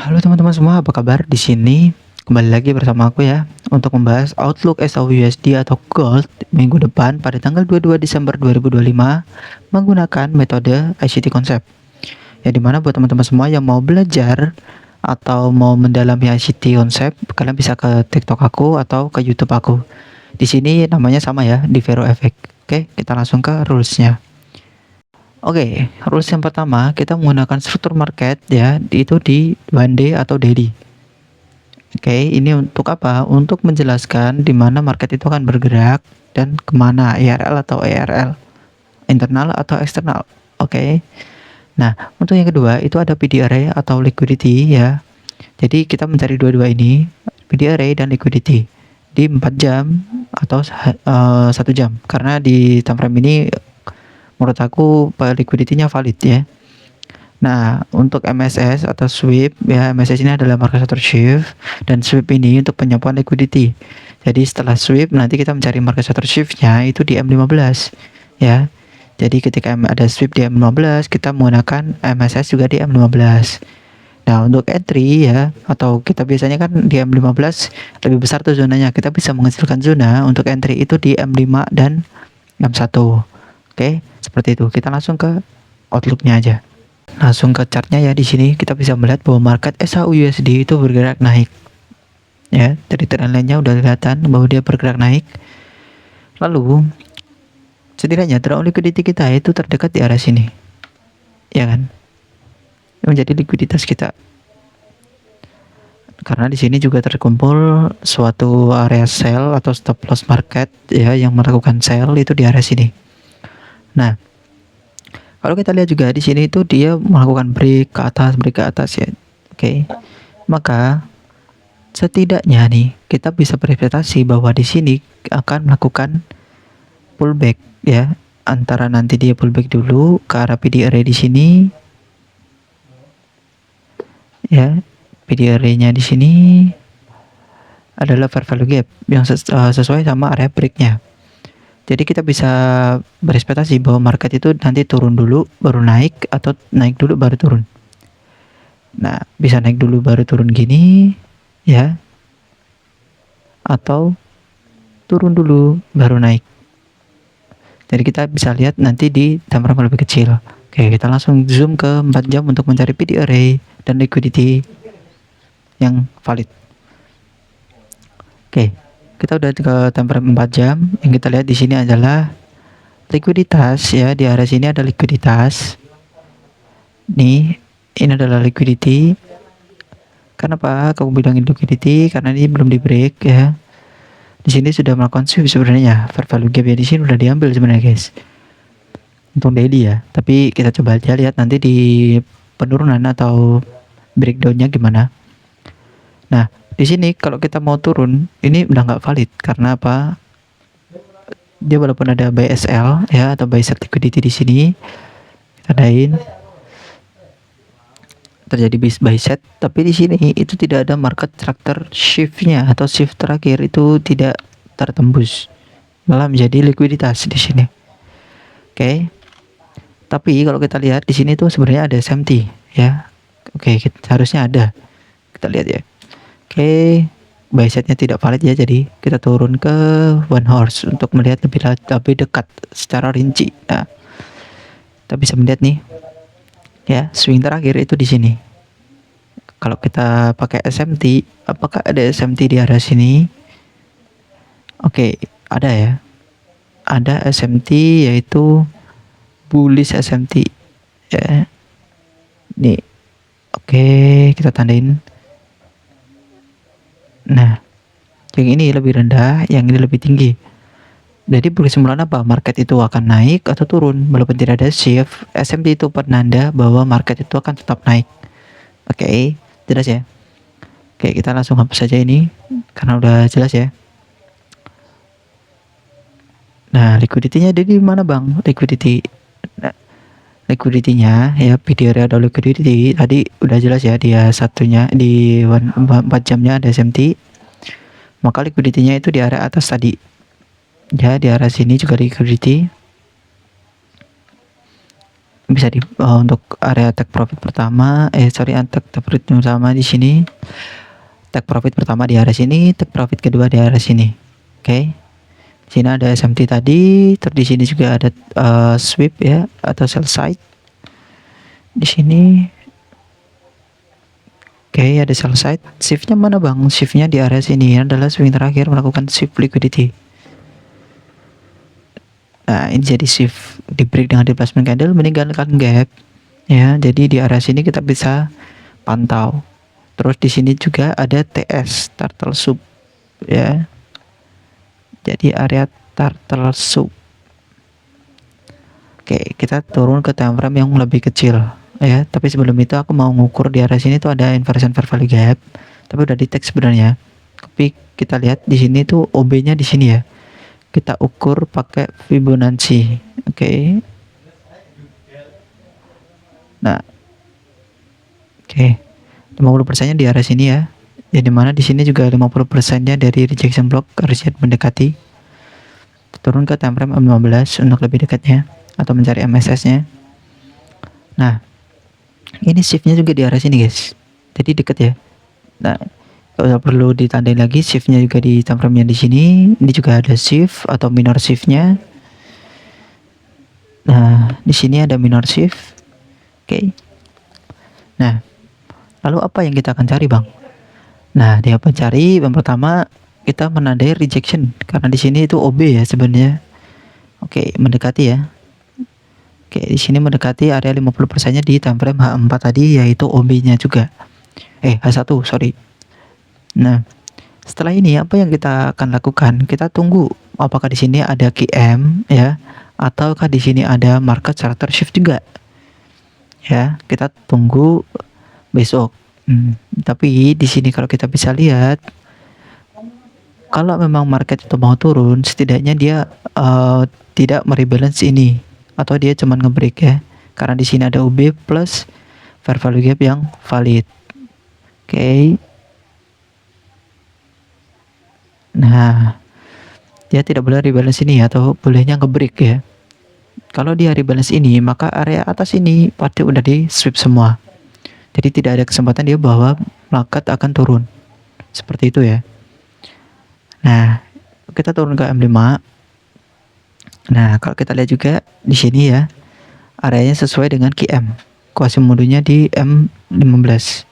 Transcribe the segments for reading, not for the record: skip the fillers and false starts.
Halo teman-teman semua, apa kabar? Di sini kembali lagi bersama aku ya untuk membahas outlook SAUUSD atau Gold minggu depan pada tanggal 22 Desember 2025 menggunakan metode ICT Concept. Ya dimana buat teman-teman semua yang mau belajar atau mau mendalami ICT Concept, kalian bisa ke TikTok aku atau ke YouTube aku. Di sini namanya sama ya, di Vero Effect. Oke, kita langsung ke rulesnya. Oke, rules yang pertama kita menggunakan struktur market ya, itu di one day atau daily. Oke, ini untuk apa? Untuk menjelaskan di mana market itu akan bergerak dan kemana, IRL atau ERL, internal atau eksternal. Oke. Nah, untuk yang kedua itu ada PD array atau liquidity ya. Jadi kita mencari dua-dua ini, PD array dan liquidity di 4 jam atau 1 jam. Karena di time frame ini menurut aku liquidity-nya valid ya. Nah, untuk MSS atau sweep ya, MSS ini adalah market structure shift dan sweep ini untuk penyampaian liquidity. Jadi setelah sweep nanti kita mencari market structure shift-nya itu di M15 ya. Jadi ketika ada sweep di M15 kita menggunakan MSS juga di M15. Nah, untuk entry ya atau kita biasanya kan di M15 lebih besar tuh zonanya. Kita bisa menghasilkan zona untuk entry itu di M5 dan M1. Oke, seperti itu. Kita langsung ke outlook-nya aja. Langsung ke chartnya ya, di sini kita bisa melihat bahwa market SAUUSD itu bergerak naik. Ya, dari trendline-nya udah kelihatan bahwa dia bergerak naik. Lalu setidaknya draw liquidity kita itu terdekat di area sini. Ya kan? Yang menjadi likuiditas kita. Karena di sini juga terkumpul suatu area sell atau stop loss market ya yang melakukan sell itu di area sini. Nah, kalau kita lihat juga di sini itu dia melakukan break ke atas ya. Oke. Maka setidaknya nih kita bisa berekspektasi bahwa di sini akan melakukan pullback ya, antara nanti dia pullback dulu ke arah PD array di sini ya. PD array-nya di sini adalah fair value gap yang sesuai sama area break-nya. Jadi kita bisa berekspektasi bahwa market itu nanti turun dulu baru naik atau naik dulu baru turun. Nah, bisa naik dulu baru turun gini ya. Atau turun dulu baru naik. Jadi kita bisa lihat nanti di time frame lebih kecil. Oke, kita langsung zoom ke 4 jam untuk mencari PD array dan liquidity yang valid. Oke, kita udah ke time frame 4 jam. Yang kita lihat di sini adalah likuiditas ya, di area sini ada likuiditas. Nih, ini adalah liquidity. Kenapa aku bilang liquidity? Karena ini belum di break ya. Di sini sudah melakukan sweep sebenarnya, fair value gap ya di sini udah diambil sebenarnya guys. Untuk daily ya, tapi kita coba aja lihat nanti di penurunan atau breakdownnya gimana. Nah, di sini kalau kita mau turun, ini udah nggak valid karena apa? Dia walaupun ada buy SL ya atau buy set liquidity di sini, kita adain terjadi buy set, tapi di sini itu tidak ada market structure shift-nya atau shift terakhir itu tidak tertembus, malah menjadi likuiditas di sini. Oke. Tapi kalau kita lihat di sini tuh sebenarnya ada SMT ya. Oke, harusnya ada. Kita lihat ya. Oke, buy setnya tidak valid ya, jadi kita turun ke one horse untuk melihat lebih dekat secara rinci. Nah, kita bisa melihat nih ya, swing terakhir itu di sini. Kalau kita pakai SMT, apakah ada SMT di area sini? Oke, ada ya. Ada SMT yaitu bullish SMT ya. Nih. Oke, kita tandain. Nah, yang ini lebih rendah, yang ini lebih tinggi. Jadi kesimpulan apa? Market itu akan naik atau turun walaupun tidak ada shift. SMT itu penanda bahwa market itu akan tetap naik. Oke, jelas ya. Oke, kita langsung hapus saja ini karena udah jelas ya. Nah, liquidity-nya ada di mana bang? Liquidity. Nah, liquidity-nya ya, PD area ada liquidity tadi udah jelas ya, dia satunya di 4 jamnya ada SMT, maka liquidity-nya itu di area atas tadi ya, di area sini juga liquidity. bisa untuk area take profit pertama, take profit pertama di sini, take profit pertama di area sini, take profit kedua di area sini. Oke. Sini ada SMT tadi, terus di sini juga ada sweep ya atau sell side. Di sini oke, ada sell side. Shiftnya mana bang? Shiftnya di area sini adalah swing terakhir melakukan shift liquidity. Nah, ini jadi shift di break dengan replacement candle meninggalkan gap ya. Jadi di area sini kita bisa pantau. Terus di sini juga ada TS, turtle soup ya. Jadi area turtle soup. Oke, kita turun ke time frame yang lebih kecil ya. Tapi sebelum itu aku mau ngukur di area sini tuh ada inversion fair value gap. Tapi udah di tag sebenarnya. Tapi kita lihat di sini tuh OB-nya di sini ya. Kita ukur pakai Fibonacci. Oke. Nah. Oke. 50%-nya di area sini ya. Jadi mana di sini juga 50%-nya dari rejection block harusnya mendekati. Turun ke time frame 15 untuk lebih dekatnya atau mencari MSS-nya. Nah, ini shift-nya juga di area sini guys. Jadi dekat ya. Nah, kalau perlu ditandain lagi shift-nya juga di time frame-nya di sini. Ini juga ada shift atau minor shift-nya. Nah, di sini ada minor shift. Oke. Nah, lalu apa yang kita akan cari bang? Nah, dia akan cari yang pertama kita menandai rejection karena di sini itu OB ya sebenarnya. Oke, mendekati ya. Oke, di sini mendekati area 50%-nya di time frame H4 tadi yaitu OB-nya juga. H1, sorry. Nah, setelah ini apa yang kita akan lakukan? Kita tunggu apakah di sini ada QM ya ataukah di sini ada market charter shift juga. Ya, kita tunggu besok. Tapi di sini kalau kita bisa lihat kalau memang market itu mau turun, setidaknya dia tidak merebalance ini atau dia cuma ngebreak ya. Karena di sini ada UB plus fair value gap yang valid. Oke. Nah, dia tidak boleh rebalance ini atau bolehnya ngebreak ya. Kalau dia rebalance ini, maka area atas ini pasti udah di sweep semua. Jadi tidak ada kesempatan dia bahwa market akan turun. Seperti itu ya. Nah, kita turun ke M5. Nah, kalau kita lihat juga di sini ya, areanya sesuai dengan QM. Quasimodo-nya di M15.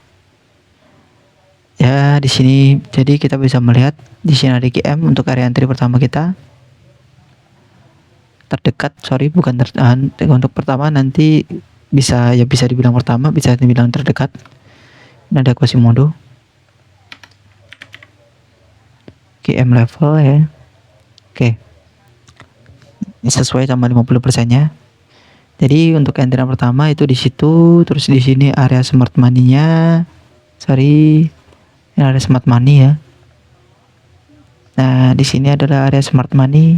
Ya, di sini jadi kita bisa melihat di sini ada QM untuk area entry pertama kita. Terdekat, bukan untuk pertama nanti bisa dibilang pertama, bisa dibilang terdekat. Ini ada Quasimodo. QM level ya. Oke. Ini sesuai sama 50%-nya. Jadi untuk entry pertama itu di situ, terus di sini area smart money-nya. Ini area smart money ya. Nah, di sini adalah area smart money.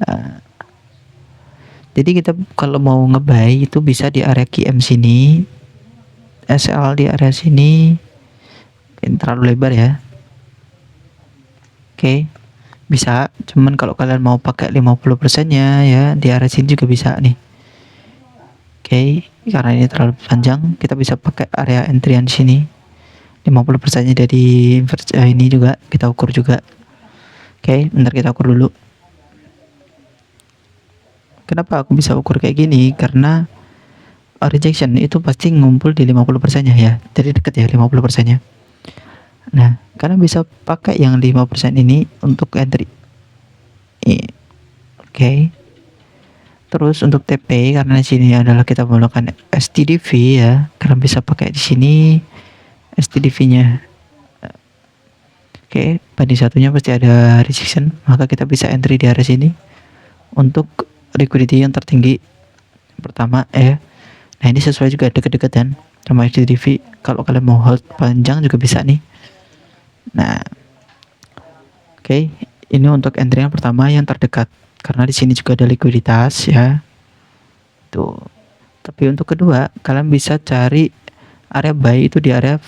Nah, jadi kita kalau mau nge-buy itu bisa di area QM sini, SL di area sini. Ini terlalu lebar ya. Oke. Bisa, cuman kalau kalian mau pakai 50%-nya ya di area sini juga bisa nih. Oke, karena ini terlalu panjang, kita bisa pakai area entryan sini. 50%-nya dari ini juga kita ukur juga. Oke, bentar kita ukur dulu. Kenapa aku bisa ukur kayak gini? Karena rejection itu pasti ngumpul di 50%-nya ya. Jadi deket ya 50%-nya. Nah, karena bisa pakai yang 5% ini untuk entry. Oke. Terus untuk TP karena di sini adalah kita menggunakan STDV ya. Karena bisa pakai di sini STDV-nya. Oke, banding satunya pasti ada rejection, maka kita bisa entry di area sini untuk liquidity yang tertinggi pertama ya. Nah, ini sesuai juga deket-deketan sama STDV. Kalau kalian mau hold panjang juga bisa nih. Nah, oke, ini untuk entry yang pertama yang terdekat karena di sini juga ada likuiditas ya. Tuh. Tapi untuk kedua, kalian bisa cari area buy itu di area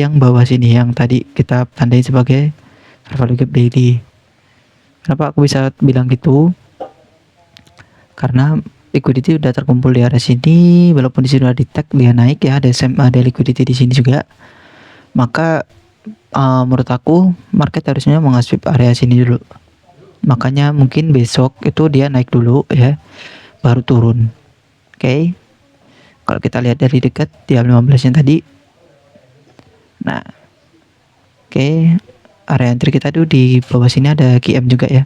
yang bawah sini yang tadi kita tandai sebagai fair value gap daily. Kenapa aku bisa bilang gitu? Karena liquidity udah terkumpul di area sini, walaupun di sini udah di tag dia naik ya, ada liquidity di sini juga. Maka menurut aku market harusnya mau nge-sweep area sini dulu. Makanya mungkin besok itu dia naik dulu ya, baru turun. Oke. Kalau kita lihat dari dekat di 15-nya tadi. Nah, oke, area entry kita tuh di bawah sini ada QM juga ya.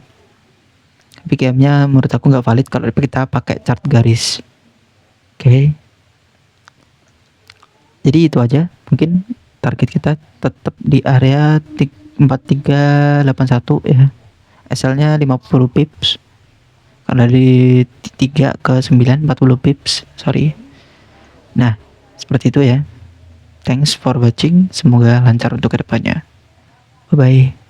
Tapi QM-nya menurut aku nggak valid kalau kita pakai chart garis. Oke. Jadi itu aja. Mungkin target kita tetap di area 4381 ya. SL-nya 50 pips. Karena dari 3 ke 9 40 pips. Sorry. Nah, seperti itu ya. Thanks for watching. Semoga lancar untuk kedepannya. Bye bye.